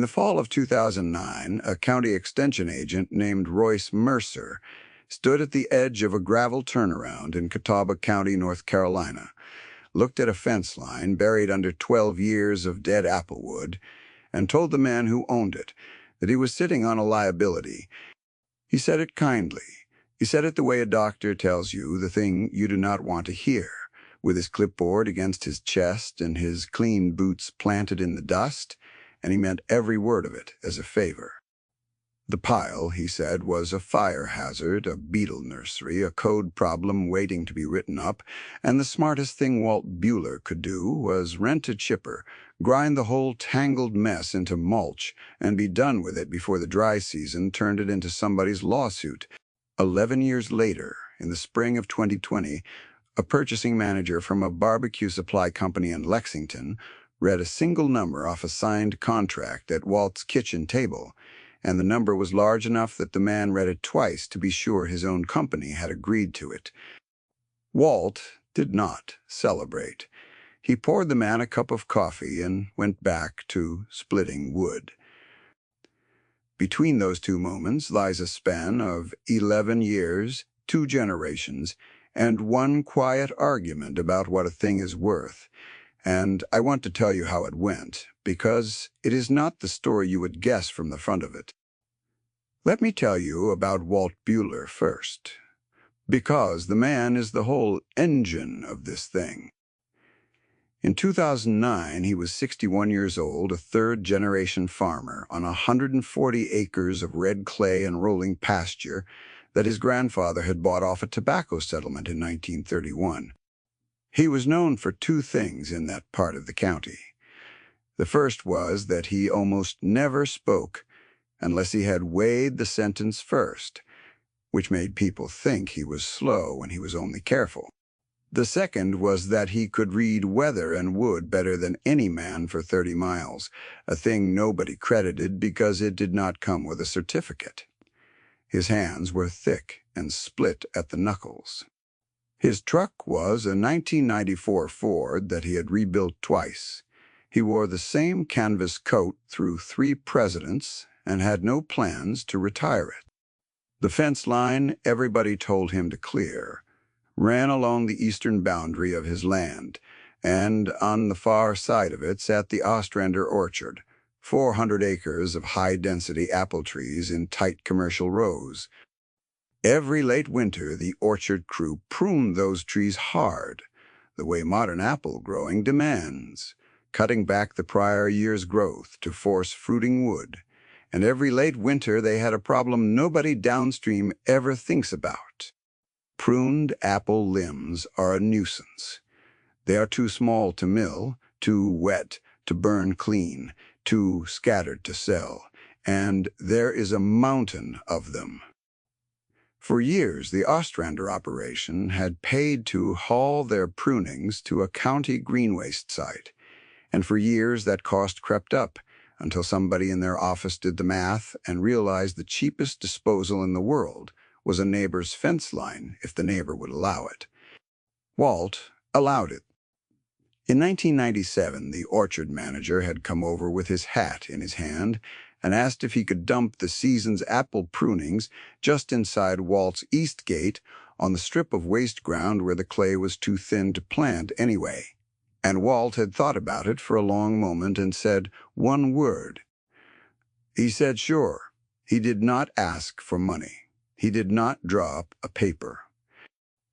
the fall of 2009, a county extension agent named Royce Mercer stood at the edge of a gravel turnaround in Catawba County, North Carolina, looked at a fence line buried under 12 years of dead applewood, and told the man who owned it that he was sitting on a liability. He said it kindly. He said it the way a doctor tells you the thing you do not want to hear, with his clipboard against his chest and his clean boots planted in the dust, and he meant every word of it as a favor. The pile, he said, was a fire hazard, a beetle nursery, a code problem waiting to be written up, and the smartest thing Walt Buehler could do was rent a chipper, grind the whole tangled mess into mulch, and be done with it before the dry season turned it into somebody's lawsuit. 11 years later, in the spring of 2020, a purchasing manager from a barbecue supply company in Lexington read a single number off a signed contract at Walt's kitchen table, and the number was large enough that the man read it twice to be sure his own company had agreed to it. Walt did not celebrate. He poured the man a cup of coffee and went back to splitting wood. Between those two moments lies a span of 11 years, 2 generations, and one quiet argument about what a thing is worth. And I want to tell you how it went, because it is not the story you would guess from the front of it. Let me tell you about Walt Buehler first, because the man is the whole engine of this thing. In 2009, he was 61 years old, a third-generation farmer on 140 acres of red clay and rolling pasture that his grandfather had bought off a tobacco settlement in 1931. He was known for 2 things in that part of the county. The first was that he almost never spoke unless he had weighed the sentence first, which made people think he was slow when he was only careful. The second was that he could read weather and wood better than any man for 30 miles, a thing nobody credited because it did not come with a certificate. His hands were thick and split at the knuckles. His truck was a 1994 Ford that he had rebuilt twice. He wore the same canvas coat through 3 presidents and had no plans to retire it. The fence line everybody told him to clear ran along the eastern boundary of his land, and on the far side of it sat the Ostrander orchard, 400 acres of high-density apple trees in tight commercial rows. Every late winter, the orchard crew pruned those trees hard, the way modern apple growing demands, cutting back the prior year's growth to force fruiting wood. And every late winter, they had a problem nobody downstream ever thinks about. Pruned apple limbs are a nuisance. They are too small to mill, too wet to burn clean, too scattered to sell, and there is a mountain of them. For years, the Ostrander operation had paid to haul their prunings to a county green waste site, and for years that cost crept up until somebody in their office did the math and realized the cheapest disposal in the world was a neighbor's fence line if the neighbor would allow it. Walt allowed it. In 1997, the orchard manager had come over with his hat in his hand and asked if he could dump the season's apple prunings just inside Walt's east gate on the strip of waste ground where the clay was too thin to plant anyway. And Walt had thought about it for a long moment and said one word. He said sure. He did not ask for money. He did not draw up a paper.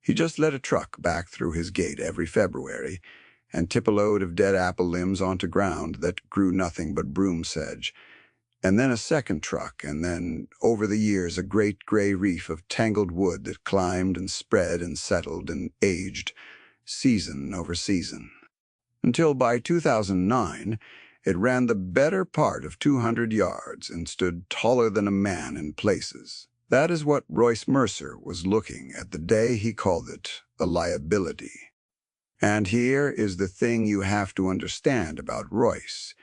He just let a truck back through his gate every February and tip a load of dead apple limbs onto ground that grew nothing but broom sedge, and then a second truck, and then, over the years, a great gray reef of tangled wood that climbed and spread and settled and aged, season over season, until by 2009 it ran the better part of 200 yards and stood taller than a man in places. That is what Royce Mercer was looking at the day he called it a liability. And here is the thing you have to understand about Royce,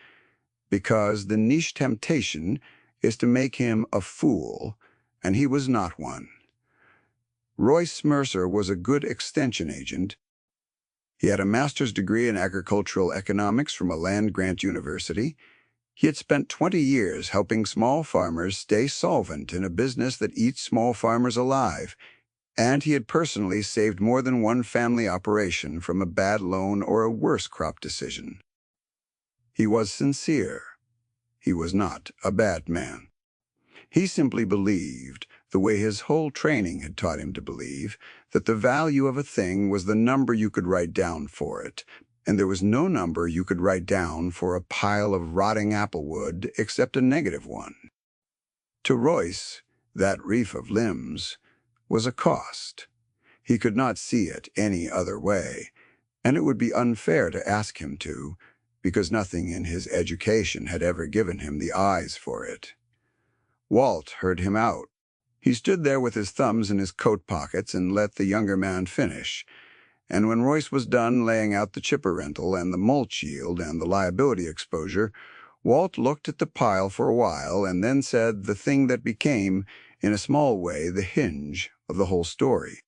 because the niche temptation is to make him a fool, and he was not one. Royce Mercer was a good extension agent. He had a master's degree in agricultural economics from a land-grant university. He had spent 20 years helping small farmers stay solvent in a business that eats small farmers alive, and he had personally saved more than one family operation from a bad loan or a worse crop decision. He was sincere. He was not a bad man. He simply believed, the way his whole training had taught him to believe, that the value of a thing was the number you could write down for it, and there was no number you could write down for a pile of rotting apple wood except a negative one. To Royce, that reef of limbs was a cost. He could not see it any other way, and it would be unfair to ask him to, because nothing in his education had ever given him the eyes for it. Walt heard him out. He stood there with his thumbs in his coat pockets and let the younger man finish, and when Royce was done laying out the chipper rental and the mulch yield and the liability exposure, Walt looked at the pile for a while and then said the thing that became, in a small way, the hinge of the whole story.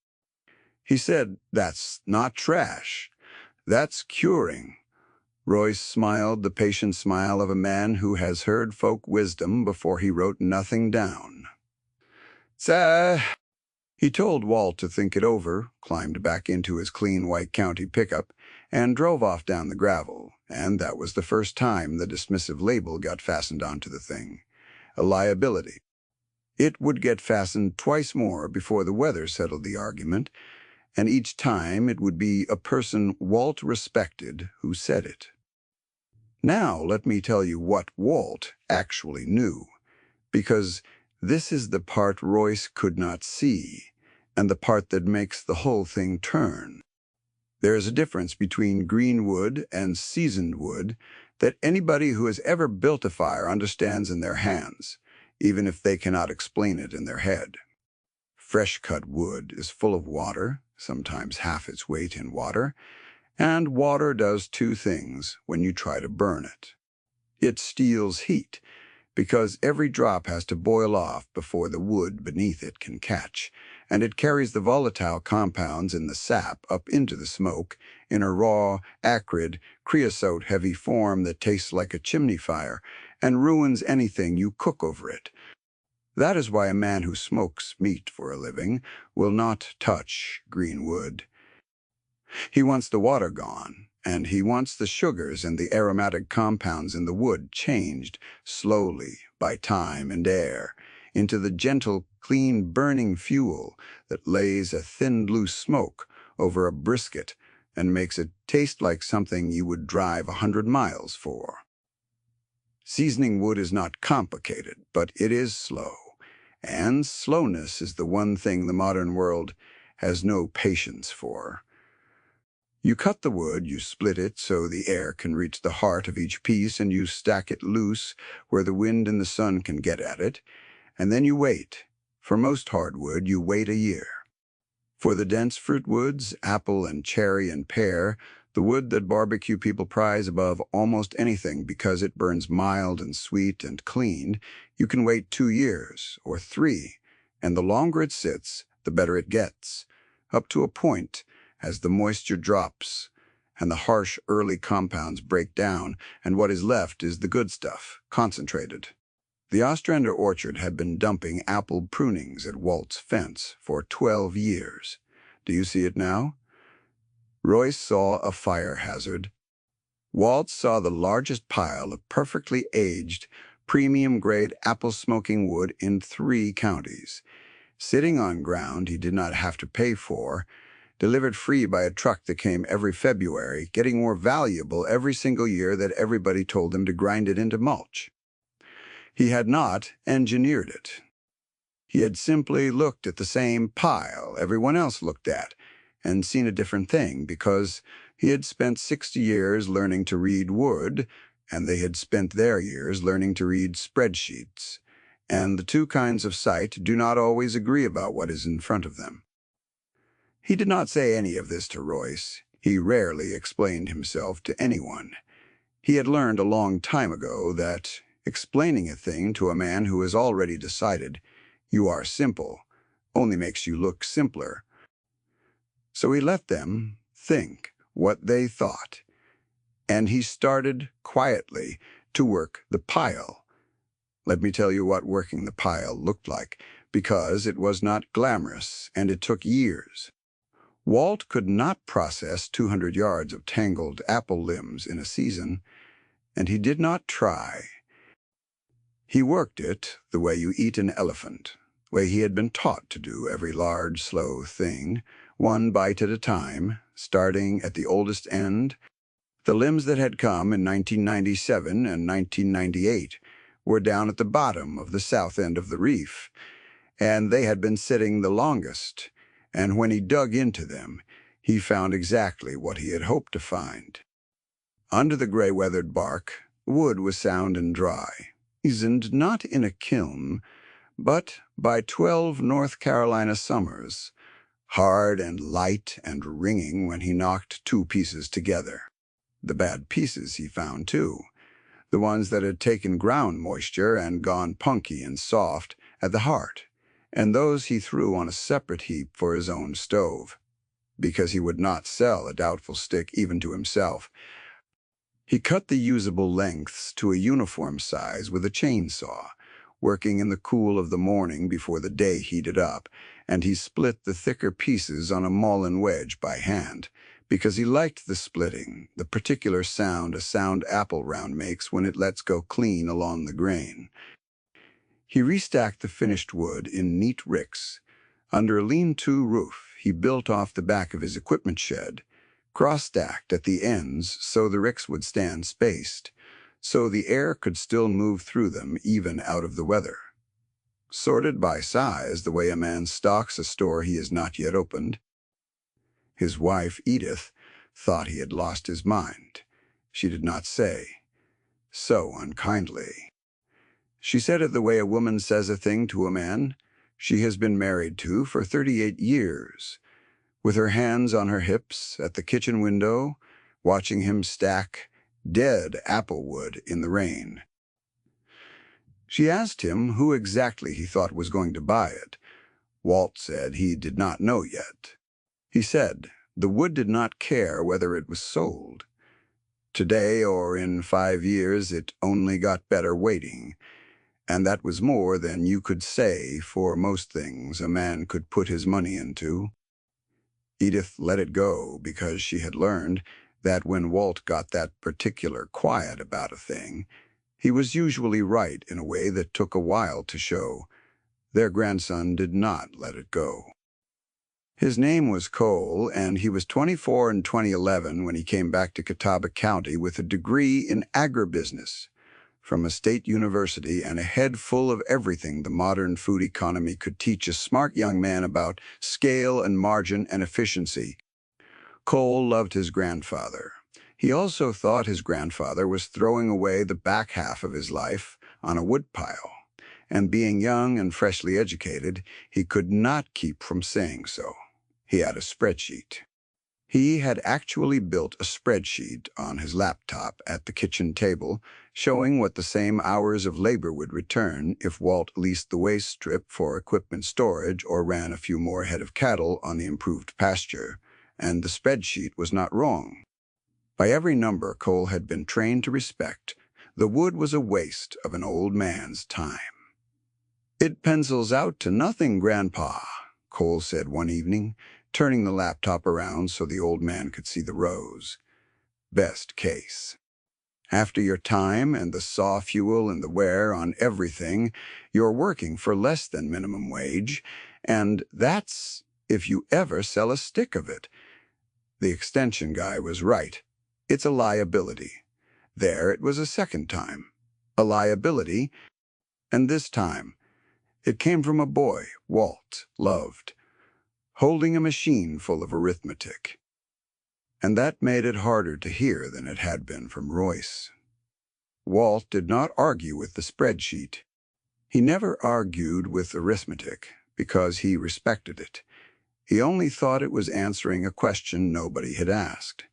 He said, "That's not trash. That's curing." Royce smiled the patient smile of a man who has heard folk wisdom before he wrote nothing down. "Sir," he told Walt to think it over, climbed back into his clean white county pickup, and drove off down the gravel, and that was the first time the dismissive label got fastened onto the thing. A liability. It would get fastened twice more before the weather settled the argument, and each time it would be a person Walt respected who said it. Now let me tell you what Walt actually knew, because this is the part Royce could not see, and the part that makes the whole thing turn. There is a difference between green wood and seasoned wood that anybody who has ever built a fire understands in their hands, even if they cannot explain it in their head. Fresh-cut wood is full of water, sometimes half its weight in water, and water does two things when you try to burn it. It steals heat, because every drop has to boil off before the wood beneath it can catch, and it carries the volatile compounds in the sap up into the smoke in a raw, acrid, creosote-heavy form that tastes like a chimney fire and ruins anything you cook over it. That is why a man who smokes meat for a living will not touch green wood. He wants the water gone, and he wants the sugars and the aromatic compounds in the wood changed slowly by time and air into the gentle, clean, burning fuel that lays a thin blue smoke over a brisket and makes it taste like something you would drive 100 miles for. Seasoning wood is not complicated, but it is slow, and slowness is the one thing the modern world has no patience for. You cut the wood, you split it so the air can reach the heart of each piece, and you stack it loose where the wind and the sun can get at it, and then you wait. For most hardwood, you wait a year. For the dense fruit woods, apple and cherry and pear, the wood that barbecue people prize above almost anything because it burns mild and sweet and clean, you can wait 2 years or 3, and the longer it sits, the better it gets, up to a point as the moisture drops and the harsh early compounds break down, and what is left is the good stuff, concentrated. The Ostrander orchard had been dumping apple prunings at Walt's fence for 12 years. Do you see it now? Royce saw a fire hazard. Walt saw the largest pile of perfectly aged, premium-grade apple-smoking wood in 3 counties, sitting on ground he did not have to pay for, delivered free by a truck that came every February, getting more valuable every single year that everybody told him to grind it into mulch. He had not engineered it. He had simply looked at the same pile everyone else looked at and seen a different thing because he had spent 60 years learning to read wood, and they had spent their years learning to read spreadsheets, and the two kinds of sight do not always agree about what is in front of them. He did not say any of this to Royce. He rarely explained himself to anyone. He had learned a long time ago that explaining a thing to a man who has already decided you are simple only makes you look simpler. So he let them think what they thought, and he started quietly to work the pile. Let me tell you what working the pile looked like, because it was not glamorous and it took years. Walt could not process 200 yards of tangled apple limbs in a season, and he did not try. He worked it the way you eat an elephant, the way he had been taught to do every large, slow thing, one bite at a time, starting at the oldest end. The limbs that had come in 1997 and 1998 were down at the bottom of the south end of the reef, and they had been sitting the longest, and when he dug into them, he found exactly what he had hoped to find. Under the gray-weathered bark, wood was sound and dry, seasoned not in a kiln, but by 12 North Carolina summers, hard and light and ringing when he knocked two pieces together. The bad pieces he found, too, the ones that had taken ground moisture and gone punky and soft at the heart, and those he threw on a separate heap for his own stove, because he would not sell a doubtful stick even to himself. He cut the usable lengths to a uniform size with a chainsaw, working in the cool of the morning before the day heated up, and he split the thicker pieces on a maulin wedge by hand, because he liked the splitting, the particular sound a sound apple round makes when it lets go clean along the grain. He restacked the finished wood in neat ricks. Under a lean-to roof, he built off the back of his equipment shed, cross-stacked at the ends so the ricks would stand spaced, so the air could still move through them even out of the weather. Sorted by size the way a man stocks a store he has not yet opened. His wife, Edith, thought he had lost his mind. She did not say, so unkindly. She said it the way a woman says a thing to a man she has been married to for 38 years, with her hands on her hips at the kitchen window, watching him stack dead applewood in the rain. She asked him who exactly he thought was going to buy it. Walt said he did not know yet. He said the wood did not care whether it was sold. Today or in 5 years it only got better waiting, and that was more than you could say for most things a man could put his money into. Edith let it go because she had learned that when Walt got that particular quiet about a thing, he was usually right in a way that took a while to show. Their grandson did not let it go. His name was Cole, and he was 24 in 2011 when he came back to Catawba County with a degree in agribusiness from a state university and a head full of everything the modern food economy could teach a smart young man about scale and margin and efficiency. Cole loved his grandfather. He also thought his grandfather was throwing away the back half of his life on a woodpile, and being young and freshly educated, he could not keep from saying so. He had a spreadsheet. He had actually built a spreadsheet on his laptop at the kitchen table, showing what the same hours of labor would return if Walt leased the waste strip for equipment storage or ran a few more head of cattle on the improved pasture, and the spreadsheet was not wrong. By every number Cole had been trained to respect, the wood was a waste of an old man's time. "It pencils out to nothing, Grandpa," Cole said one evening, turning the laptop around so the old man could see the rows. "Best case. After your time and the saw fuel and the wear on everything, you're working for less than minimum wage, and that's if you ever sell a stick of it." The extension guy was right. It's a liability. There it was a second time. A liability, and this time it came from a boy Walt loved, holding a machine full of arithmetic. And that made it harder to hear than it had been from Royce. Walt did not argue with the spreadsheet. He never argued with arithmetic because he respected it. He only thought it was answering a question nobody had asked.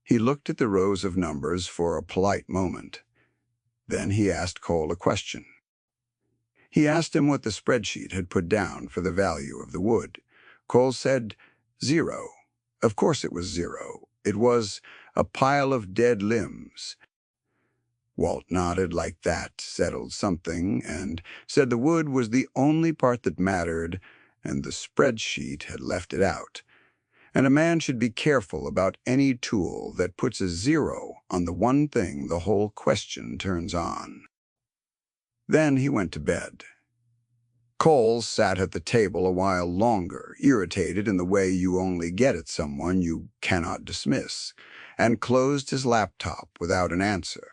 He looked at the rows of numbers for a polite moment. Then he asked Cole a question. He asked him what the spreadsheet had put down for the value of the wood. Cole said 0. Of course it was 0. It was a pile of dead limbs. Walt nodded like that settled something and said the wood was the only part that mattered and the spreadsheet had left it out. And a man should be careful about any tool that puts a zero on the one thing the whole question turns on. Then he went to bed. Cole sat at the table a while longer, irritated in the way you only get at someone you cannot dismiss, and closed his laptop without an answer.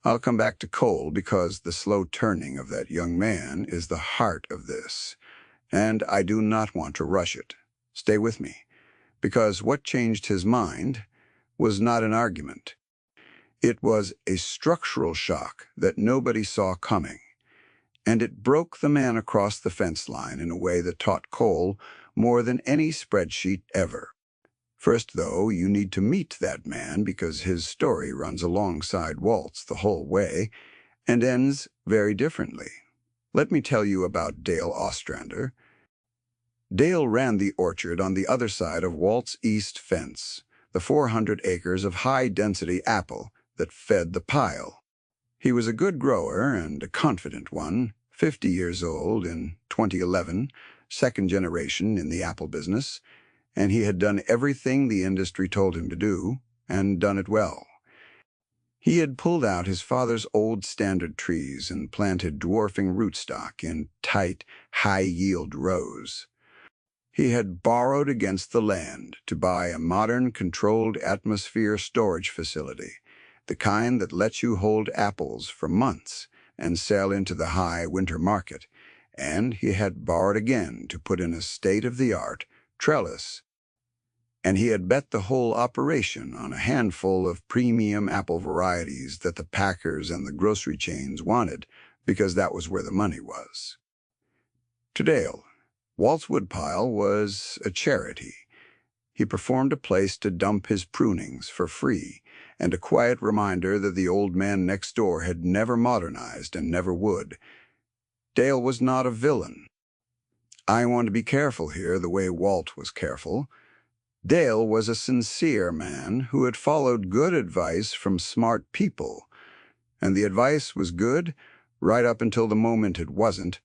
I'll come back to Cole because the slow turning of that young man is the heart of this, and I do not want to rush it. Stay with me, because what changed his mind was not an argument. It was a structural shock that nobody saw coming, and it broke the man across the fence line in a way that taught Cole more than any spreadsheet ever. First, though, you need to meet that man because his story runs alongside Walt's the whole way and ends very differently. Let me tell you about Dale Ostrander. Dale ran the orchard on the other side of Walt's east fence, the 400 acres of high-density apple that fed the pile. He was a good grower and a confident one, 50 years old in 2011, second generation in the apple business, and he had done everything the industry told him to do, and done it well. He had pulled out his father's old standard trees and planted dwarfing rootstock in tight, high-yield rows. He had borrowed against the land to buy a modern controlled atmosphere storage facility, the kind that lets you hold apples for months and sell into the high winter market, and he had borrowed again to put in a state-of-the-art trellis, and he had bet the whole operation on a handful of premium apple varieties that the packers and the grocery chains wanted because that was where the money was. To Dale, Walt's woodpile was a charity. He performed a place to dump his prunings for free, and a quiet reminder that the old man next door had never modernized and never would. Dale was not a villain. I want to be careful here the way Walt was careful. Dale was a sincere man who had followed good advice from smart people, and the advice was good right up until the moment it wasn't.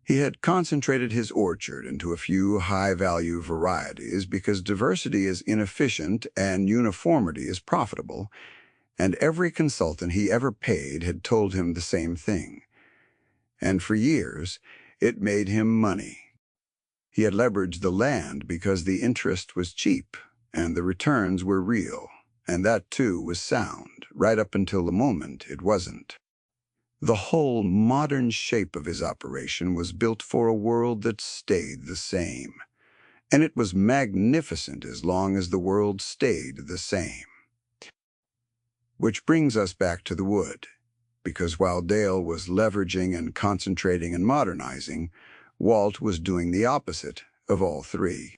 He had concentrated his orchard into a few high-value varieties because diversity is inefficient and uniformity is profitable, and every consultant he ever paid had told him the same thing. And for years, it made him money. He had leveraged the land because the interest was cheap and the returns were real, and that too was sound, right up until the moment it wasn't. The whole modern shape of his operation was built for a world that stayed the same, and it was magnificent as long as the world stayed the same. Which brings us back to the wood, because while Dale was leveraging and concentrating and modernizing, Walt was doing the opposite of all three.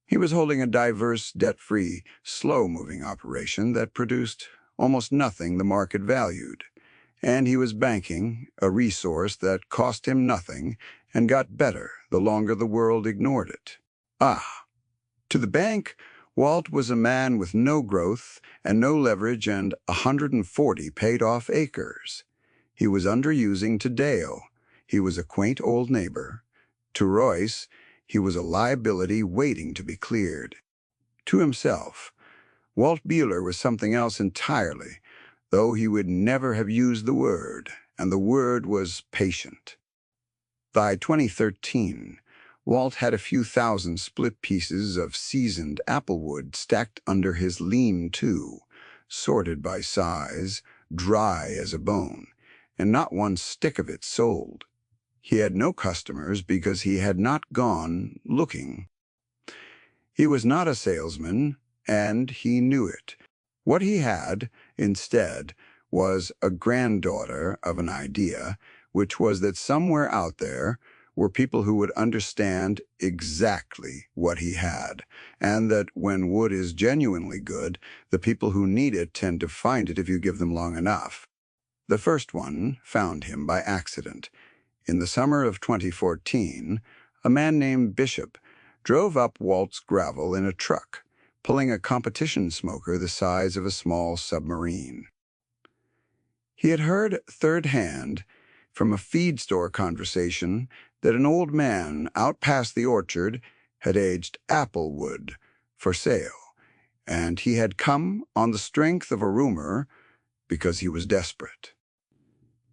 He was holding a diverse, debt-free, slow-moving operation that produced almost nothing the market valued, and he was banking a resource that cost him nothing and got better the longer the world ignored it. To the bank, Walt was a man with no growth and no leverage and 140 paid-off acres. He was underusing to Dale. He was a quaint old neighbor. To Royce, he was a liability waiting to be cleared. To himself, Walt Bueller was something else entirely, though he would never have used the word, and the word was patient. By 2013, Walt had a few thousand split pieces of seasoned applewood stacked under his lean-to, sorted by size, dry as a bone, and not one stick of it sold. He had no customers because he had not gone looking. He was not a salesman, and he knew it. What he had, instead, was a granddaughter of an idea, which was that somewhere out there were people who would understand exactly what he had, and that when wood is genuinely good, the people who need it tend to find it if you give them long enough. The first one found him by accident. In the summer of 2014, a man named Bishop drove up Walt's gravel in a truck, pulling a competition smoker the size of a small submarine. He had heard third hand from a feed store conversation that an old man out past the orchard had aged apple wood for sale, and he had come on the strength of a rumor because he was desperate.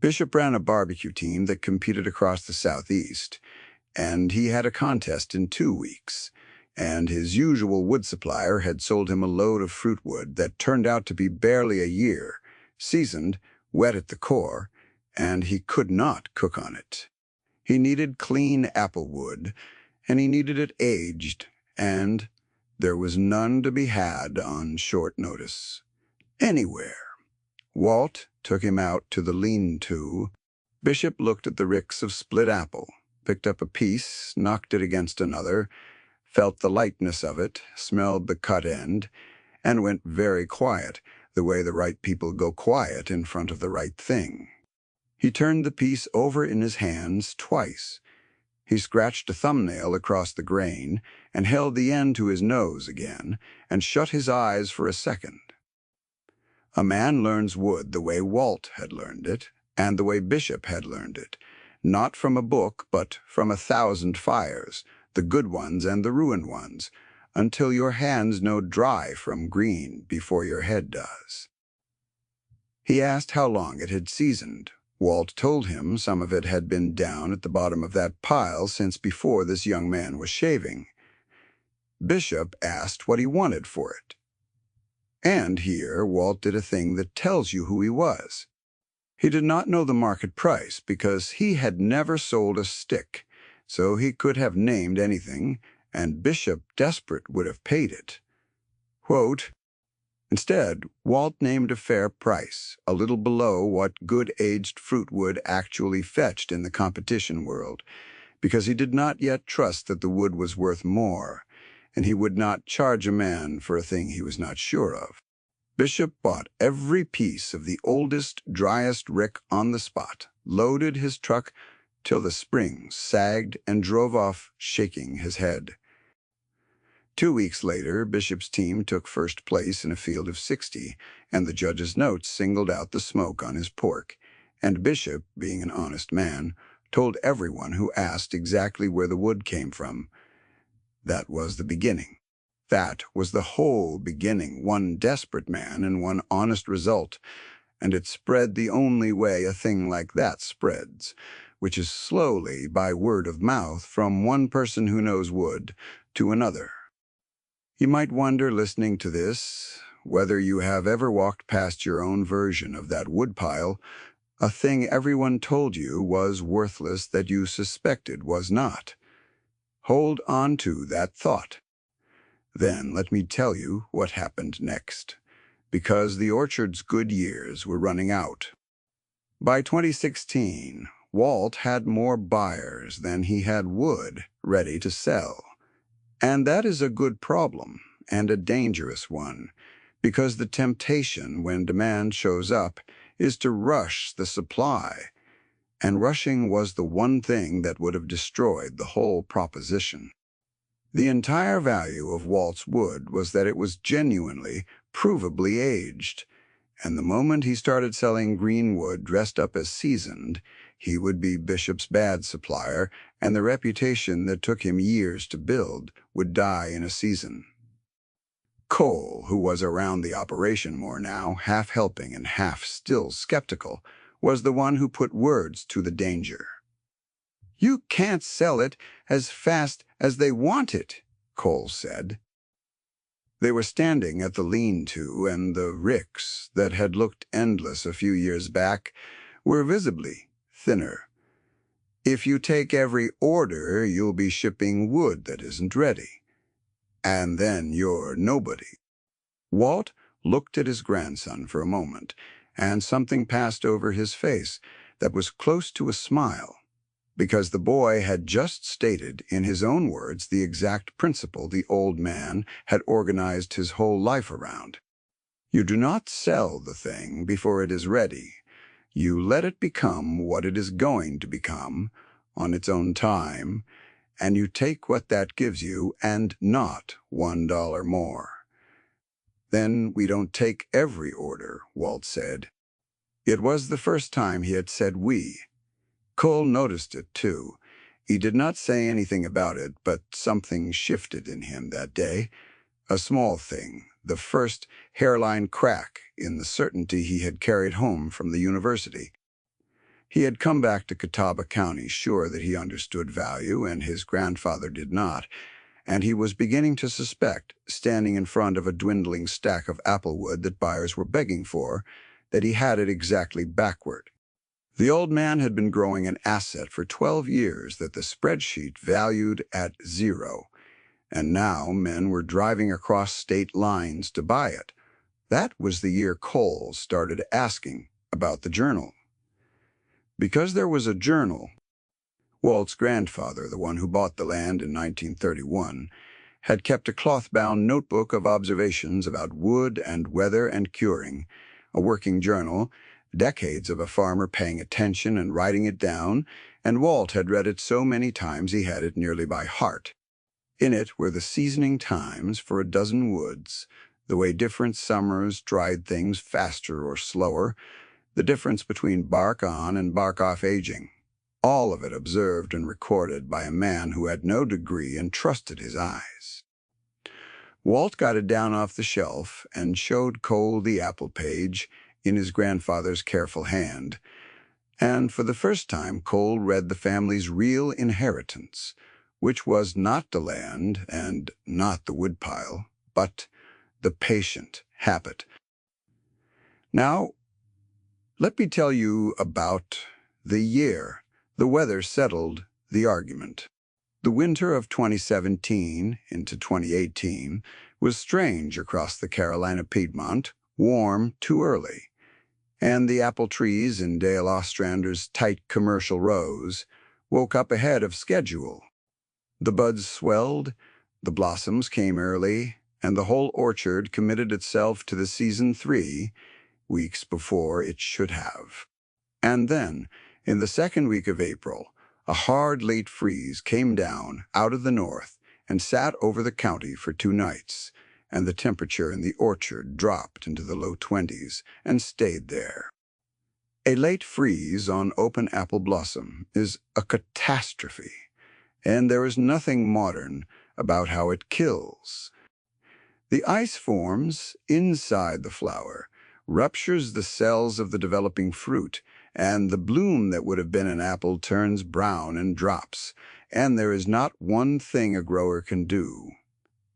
Bishop ran a barbecue team that competed across the Southeast, and he had a contest in 2 weeks, and his usual wood supplier had sold him a load of fruit wood that turned out to be barely a year, seasoned, wet at the core, and he could not cook on it. He needed clean apple wood, and he needed it aged, and there was none to be had on short notice. Anywhere. Walt took him out to the lean-to. Bishop looked at the ricks of split apple, picked up a piece, knocked it against another, felt the lightness of it, smelled the cut end, and went very quiet, the way the right people go quiet in front of the right thing. He turned the piece over in his hands twice. He scratched a thumbnail across the grain and held the end to his nose again and shut his eyes for a second. A man learns wood the way Walt had learned it and the way Bishop had learned it, not from a book but from 1,000 fires, the good ones and the ruined ones, until your hands know dry from green before your head does. He asked how long it had seasoned. Walt told him some of it had been down at the bottom of that pile since before this young man was shaving. Bishop asked what he wanted for it. And here Walt did a thing that tells you who he was. He did not know the market price because he had never sold a stick, so he could have named anything, and Bishop, desperate, would have paid it. Quote, Instead, Walt named a fair price, a little below what good aged fruit wood actually fetched in the competition world, because he did not yet trust that the wood was worth more, and he would not charge a man for a thing he was not sure of. Bishop bought every piece of the oldest, driest rick on the spot, loaded his truck till the springs sagged, and drove off shaking his head. 2 weeks later, Bishop's team took first place in a field of 60, and the judge's notes singled out the smoke on his pork, and Bishop, being an honest man, told everyone who asked exactly where the wood came from. That was the beginning. That was the whole beginning, one desperate man and one honest result, and it spread the only way a thing like that spreads, which is slowly, by word of mouth, from one person who knows wood to another. You might wonder, listening to this, whether you have ever walked past your own version of that woodpile, a thing everyone told you was worthless that you suspected was not. Hold on to that thought. Then let me tell you what happened next, because the orchard's good years were running out. By 2016, Walt had more buyers than he had wood ready to sell. And that is a good problem, and a dangerous one, because the temptation when demand shows up is to rush the supply, and rushing was the one thing that would have destroyed the whole proposition. The entire value of Walt's wood was that it was genuinely, provably aged, and the moment he started selling green wood dressed up as seasoned, he would be Bishop's bad supplier, and the reputation that took him years to build would die in a season. Cole, who was around the operation more now, half helping and half still skeptical, was the one who put words to the danger. "You can't sell it as fast as they want it," Cole said. They were standing at the lean-to, and the ricks that had looked endless a few years back were visibly thinner. "If you take every order, you'll be shipping wood that isn't ready. And then you're nobody." Walt looked at his grandson for a moment, and something passed over his face that was close to a smile, because the boy had just stated in his own words the exact principle the old man had organized his whole life around. You do not sell the thing before it is ready. You let it become what it is going to become on its own time, and you take what that gives you and not $1 more. "Then we don't take every order," Walt said. It was the first time he had said we. Cole noticed it, too. He did not say anything about it, but something shifted in him that day. A small thing, the first hairline crack in the certainty he had carried home from the university. He had come back to Catawba County sure that he understood value, and his grandfather did not, and he was beginning to suspect, standing in front of a dwindling stack of applewood that buyers were begging for, that he had it exactly backward. The old man had been growing an asset for 12 years that the spreadsheet valued at 0, and now men were driving across state lines to buy it. That was the year Cole started asking about the journal. Because there was a journal, Walt's grandfather, the one who bought the land in 1931, had kept a cloth-bound notebook of observations about wood and weather and curing, a working journal, decades of a farmer paying attention and writing it down, and Walt had read it so many times he had it nearly by heart. In it were the seasoning times for a dozen woods, the way different summers dried things faster or slower, the difference between bark-on and bark-off aging. All of it observed and recorded by a man who had no degree and trusted his eyes. Walt got it down off the shelf and showed Cole the apple page in his grandfather's careful hand, and for the first time Cole read the family's real inheritance, which was not the land and not the woodpile, but the patient habit. Now, let me tell you about the year. The weather settled the argument. The winter of 2017 into 2018 was strange across the Carolina Piedmont, warm too early, and the apple trees in Dale Ostrander's tight commercial rows woke up ahead of schedule. The buds swelled, the blossoms came early, and the whole orchard committed itself to the season 3 weeks before it should have. And then, in the second week of April, a hard late freeze came down out of the north and sat over the county for 2 nights, and the temperature in the orchard dropped into the low 20s and stayed there. A late freeze on open apple blossom is a catastrophe, and there is nothing modern about how it kills. The ice forms inside the flower, ruptures the cells of the developing fruit, and the bloom that would have been an apple turns brown and drops, and there is not one thing a grower can do.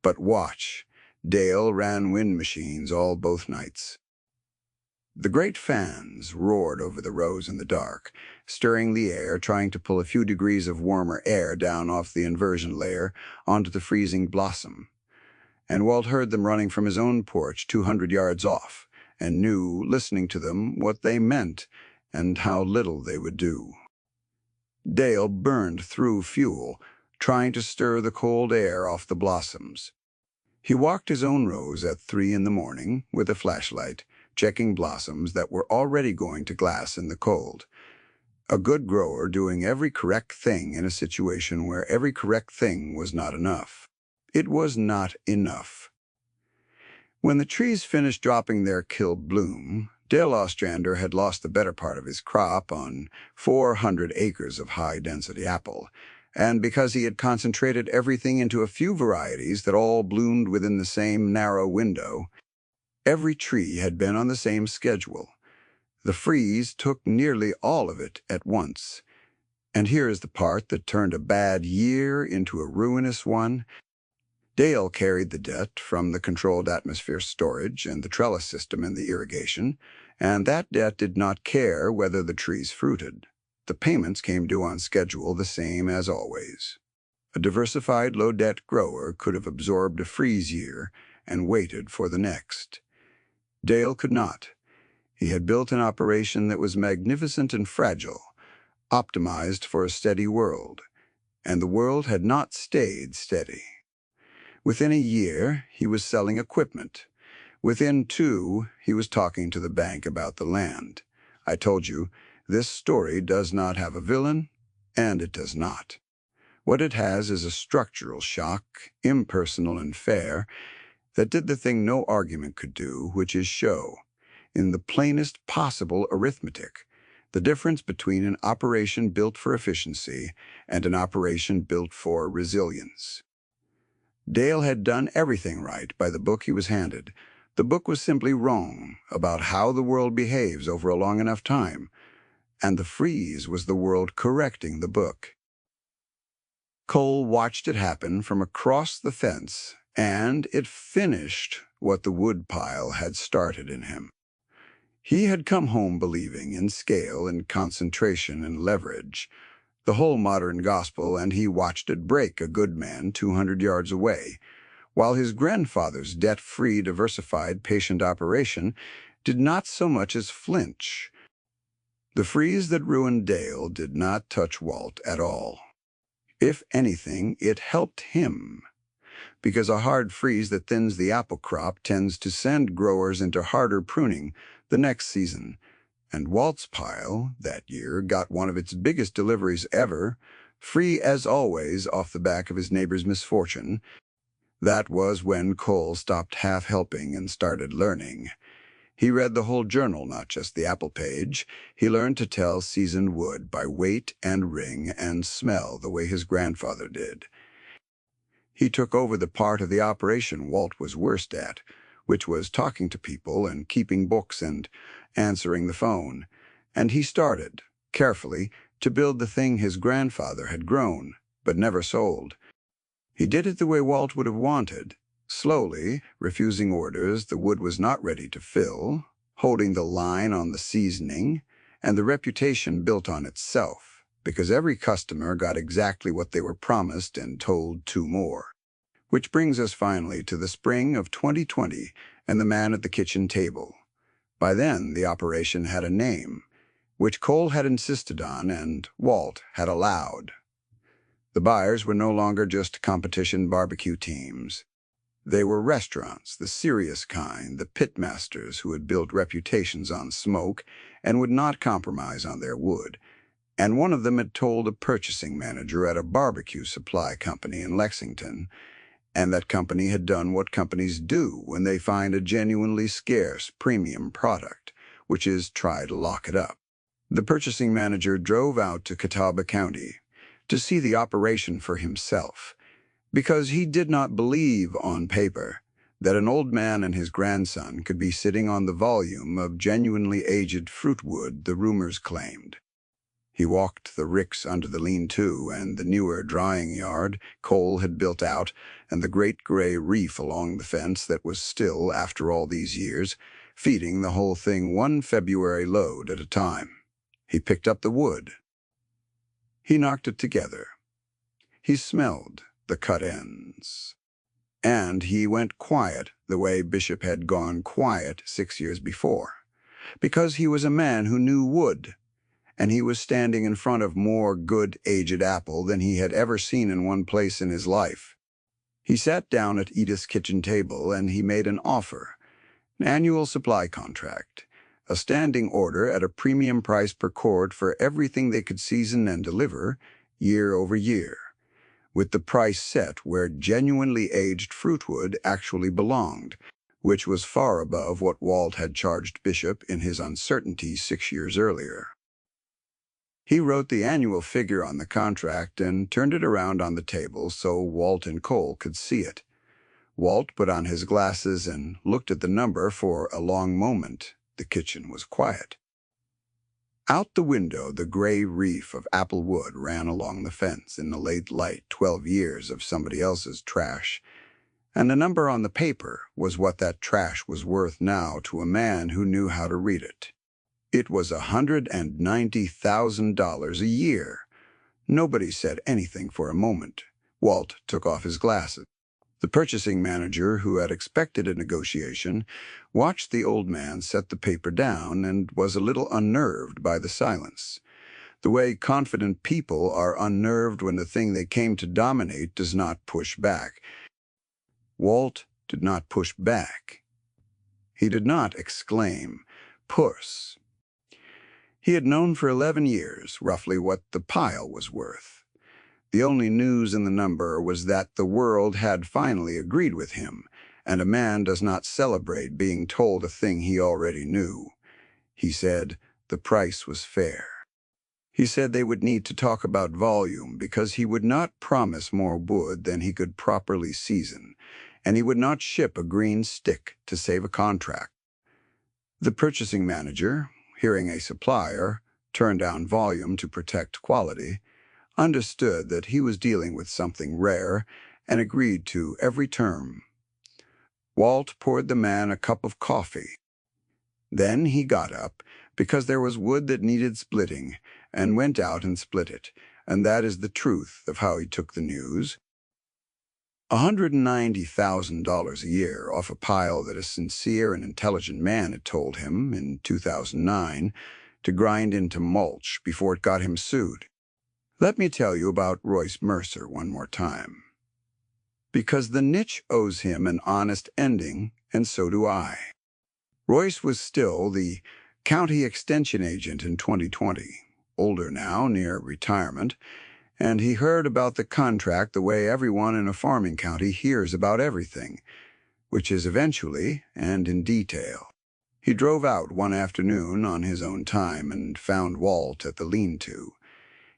But watch. Dale ran wind machines both nights. The great fans roared over the rows in the dark, stirring the air, trying to pull a few degrees of warmer air down off the inversion layer onto the freezing blossom. And Walt heard them running from his own porch 200 yards off, and knew, listening to them, what they meant and how little they would do. Dale burned through fuel, trying to stir the cold air off the blossoms. He walked his own rows at 3 in the morning with a flashlight, checking blossoms that were already going to glass in the cold. A good grower doing every correct thing in a situation where every correct thing was not enough. It was not enough. When the trees finished dropping their killed bloom, Dale Ostrander had lost the better part of his crop on 400 acres of high-density apple, and because he had concentrated everything into a few varieties that all bloomed within the same narrow window, every tree had been on the same schedule. The freeze took nearly all of it at once. And here is the part that turned a bad year into a ruinous one. Dale carried the debt from the controlled atmosphere storage and the trellis system and the irrigation, and that debt did not care whether the trees fruited. The payments came due on schedule the same as always. A diversified low-debt grower could have absorbed a freeze year and waited for the next. Dale could not. He had built an operation that was magnificent and fragile, optimized for a steady world, and the world had not stayed steady. Within a year, he was selling equipment. Within 2, he was talking to the bank about the land. I told you, this story does not have a villain, and it does not. What it has is a structural shock, impersonal and fair, that did the thing no argument could do, which is show. in the plainest possible arithmetic, the difference between an operation built for efficiency and an operation built for resilience. Dale had done everything right by the book he was handed. The book was simply wrong about how the world behaves over a long enough time, and the freeze was the world correcting the book. Cole watched it happen from across the fence, and it finished what the woodpile had started in him. He had come home believing in scale and concentration and leverage, the whole modern gospel, and he watched it break a good man 200 yards away, while his grandfather's debt-free, diversified, patient operation did not so much as flinch. The freeze that ruined Dale did not touch Walt at all. If anything, it helped him, because a hard freeze that thins the apple crop tends to send growers into harder pruning the next season, and Walt's pile that year got one of its biggest deliveries ever, free as always off the back of his neighbor's misfortune. That was when Cole stopped half helping and started learning. He read the whole journal, not just the apple page. He learned to tell seasoned wood by weight and ring and smell the way his grandfather did. He took over the part of the operation Walt was worst at, which was talking to people and keeping books and answering the phone, and he started, carefully, to build the thing his grandfather had grown, but never sold. He did it the way Walt would have wanted, slowly, refusing orders the wood was not ready to fill, holding the line on the seasoning, and the reputation built on itself, because every customer got exactly what they were promised and told two more. Which brings us finally to the spring of 2020 and the man at the kitchen table. By then, the operation had a name, which Cole had insisted on and Walt had allowed. The buyers were no longer just competition barbecue teams. They were restaurants, the serious kind, the pitmasters who had built reputations on smoke and would not compromise on their wood. And one of them had told a purchasing manager at a barbecue supply company in Lexington, and that company had done what companies do when they find a genuinely scarce premium product, which is try to lock it up. The purchasing manager drove out to Catawba County to see the operation for himself, because he did not believe on paper that an old man and his grandson could be sitting on the volume of genuinely aged fruit wood the rumors claimed. He walked the ricks under the lean-to and the newer drying yard Cole had built out, and the great gray reef along the fence that was still, after all these years, feeding the whole thing one February load at a time. He picked up the wood. He knocked it together. He smelled the cut ends. And he went quiet the way Bishop had gone quiet 6 years before, because he was a man who knew wood, and he was standing in front of more good aged apple than he had ever seen in one place in his life. He sat down at Edith's kitchen table and he made an offer, an annual supply contract, a standing order at a premium price per cord for everything they could season and deliver year over year, with the price set where genuinely aged fruitwood actually belonged, which was far above what Walt had charged Bishop in his uncertainty 6 years earlier. He wrote the annual figure on the contract and turned it around on the table so Walt and Cole could see it. Walt put on his glasses and looked at the number for a long moment. The kitchen was quiet. Out the window, the gray reef of apple wood ran along the fence in the late light, 12 years of somebody else's trash, and the number on the paper was what that trash was worth now to a man who knew how to read it. It was $190,000 a year. Nobody said anything for a moment. Walt took off his glasses. The purchasing manager, who had expected a negotiation, watched the old man set the paper down and was a little unnerved by the silence, the way confident people are unnerved when the thing they came to dominate does not push back. Walt did not push back. He did not exclaim, "Puss." He had known for 11 years, roughly, what the pile was worth. The only news in the number was that the world had finally agreed with him, and a man does not celebrate being told a thing he already knew. He said the price was fair. He said they would need to talk about volume because he would not promise more wood than he could properly season, and he would not ship a green stick to save a contract. The purchasing manager, hearing a supplier turn down volume to protect quality, understood that he was dealing with something rare and agreed to every term. Walt poured the man a cup of coffee. Then he got up, because there was wood that needed splitting, and went out and split it, and that is the truth of how he took the news. $190,000 a year off a pile that a sincere and intelligent man had told him, in 2009, to grind into mulch before it got him sued. Let me tell you about Royce Mercer one more time. Because the niche owes him an honest ending, and so do I. Royce was still the county extension agent in 2020, older now, near retirement, and he heard about the contract the way everyone in a farming county hears about everything, which is eventually and in detail. He drove out one afternoon on his own time and found Walt at the lean-to.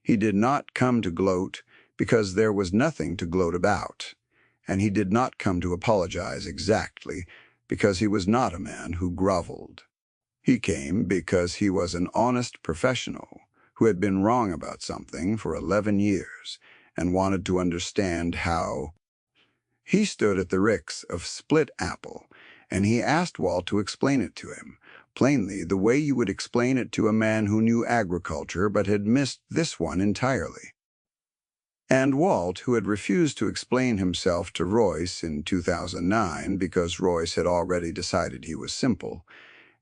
He did not come to gloat because there was nothing to gloat about, and he did not come to apologize exactly because he was not a man who groveled. He came because he was an honest professional who had been wrong about something for 11 years and wanted to understand how. He stood at the ricks of split apple, and he asked Walt to explain it to him, plainly the way you would explain it to a man who knew agriculture but had missed this one entirely. And Walt, who had refused to explain himself to Royce in 2009 because Royce had already decided he was simple,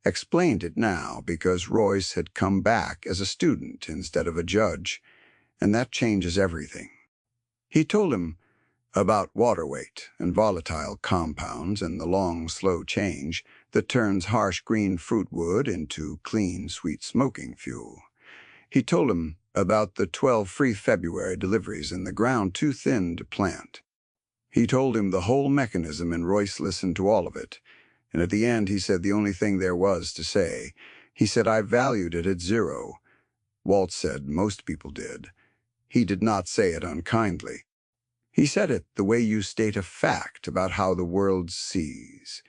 explained it now because Royce had come back as a student instead of a judge, and that changes everything. He told him about water weight and volatile compounds and the long, slow change that turns harsh green fruit wood into clean, sweet smoking fuel. He told him about the 12 free February deliveries in the ground too thin to plant. He told him the whole mechanism, and Royce listened to all of it. And at the end, he said the only thing there was to say. He said, I valued it at 0. Walt said most people did. He did not say it unkindly. He said it the way you state a fact about how the world sees.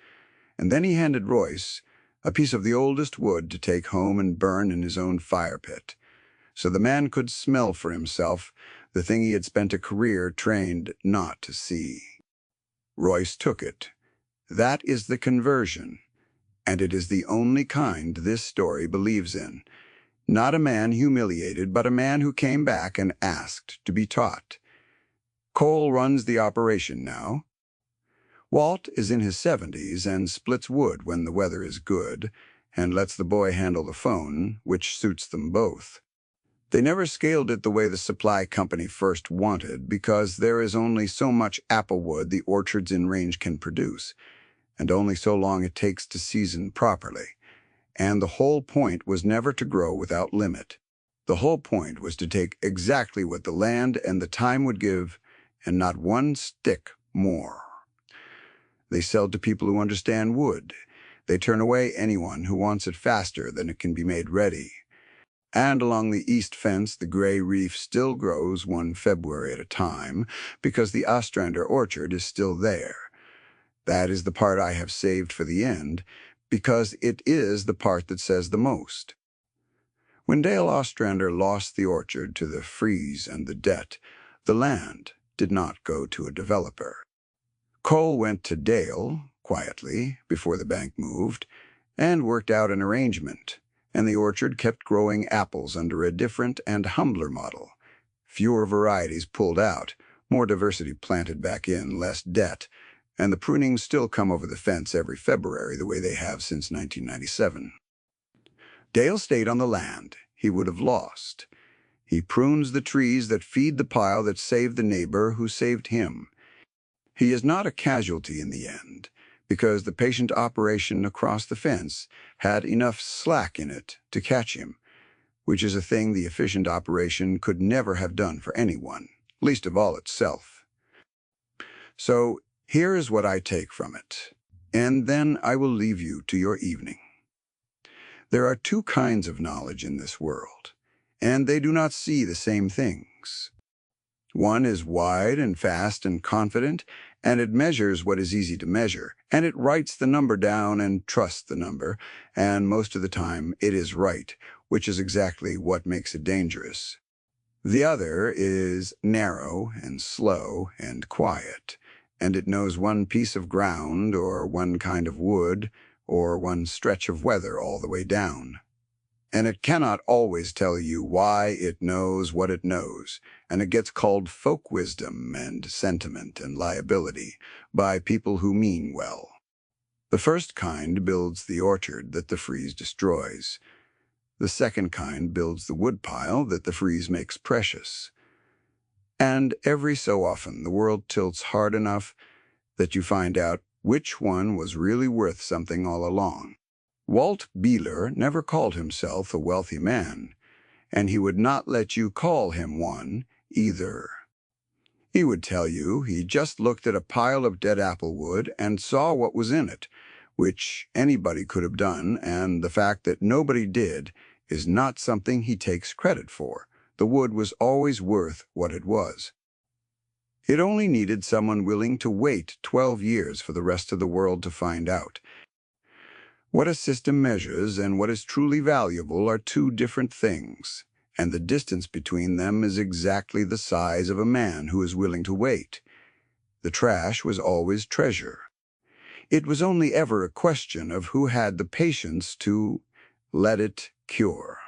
And then he handed Royce a piece of the oldest wood to take home and burn in his own fire pit, so the man could smell for himself the thing he had spent a career trained not to see. Royce took it. That is the conversion, and it is the only kind this story believes in. Not a man humiliated, but a man who came back and asked to be taught. Cole runs the operation now. Walt is in his 70s and splits wood when the weather is good, and lets the boy handle the phone, which suits them both. They never scaled it the way the supply company first wanted because there is only so much apple wood the orchards in range can produce, and only so long it takes to season properly. And the whole point was never to grow without limit. The whole point was to take exactly what the land and the time would give, and not one stick more. They sell to people who understand wood. They turn away anyone who wants it faster than it can be made ready. And along the east fence, the gray reef still grows 1 February at a time because the Ostrander orchard is still there. That is the part I have saved for the end, because it is the part that says the most. When Dale Ostrander lost the orchard to the freeze and the debt, the land did not go to a developer. Cole went to Dale, quietly, before the bank moved, and worked out an arrangement, and the orchard kept growing apples under a different and humbler model. Fewer varieties pulled out, more diversity planted back in, less debt, and the prunings still come over the fence every February the way they have since 1997. Dale stayed on the land. He would have lost. He prunes the trees that feed the pile that saved the neighbor who saved him. He is not a casualty in the end, because the patient operation across the fence had enough slack in it to catch him, which is a thing the efficient operation could never have done for anyone, least of all itself. So Here is what I take from it, and then I will leave you to your evening. There are two kinds of knowledge in this world, and they do not see the same things. One is wide and fast and confident, and it measures what is easy to measure, and it writes the number down and trusts the number, and most of the time it is right, which is exactly what makes it dangerous. The other is narrow and slow and quiet, and it knows one piece of ground or one kind of wood or one stretch of weather all the way down. And it cannot always tell you why it knows what it knows, and it gets called folk wisdom and sentiment and liability by people who mean well. The first kind builds the orchard that the freeze destroys. The second kind builds the woodpile that the freeze makes precious. And every so often the world tilts hard enough that you find out which one was really worth something all along. Walt Beeler never called himself a wealthy man, and he would not let you call him one either. He would tell you he just looked at a pile of dead apple wood and saw what was in it, which anybody could have done, and the fact that nobody did is not something he takes credit for. The wood was always worth what it was. It only needed someone willing to wait 12 years for the rest of the world to find out. What a system measures and what is truly valuable are two different things, and the distance between them is exactly the size of a man who is willing to wait. The trash was always treasure. It was only ever a question of who had the patience to let it cure.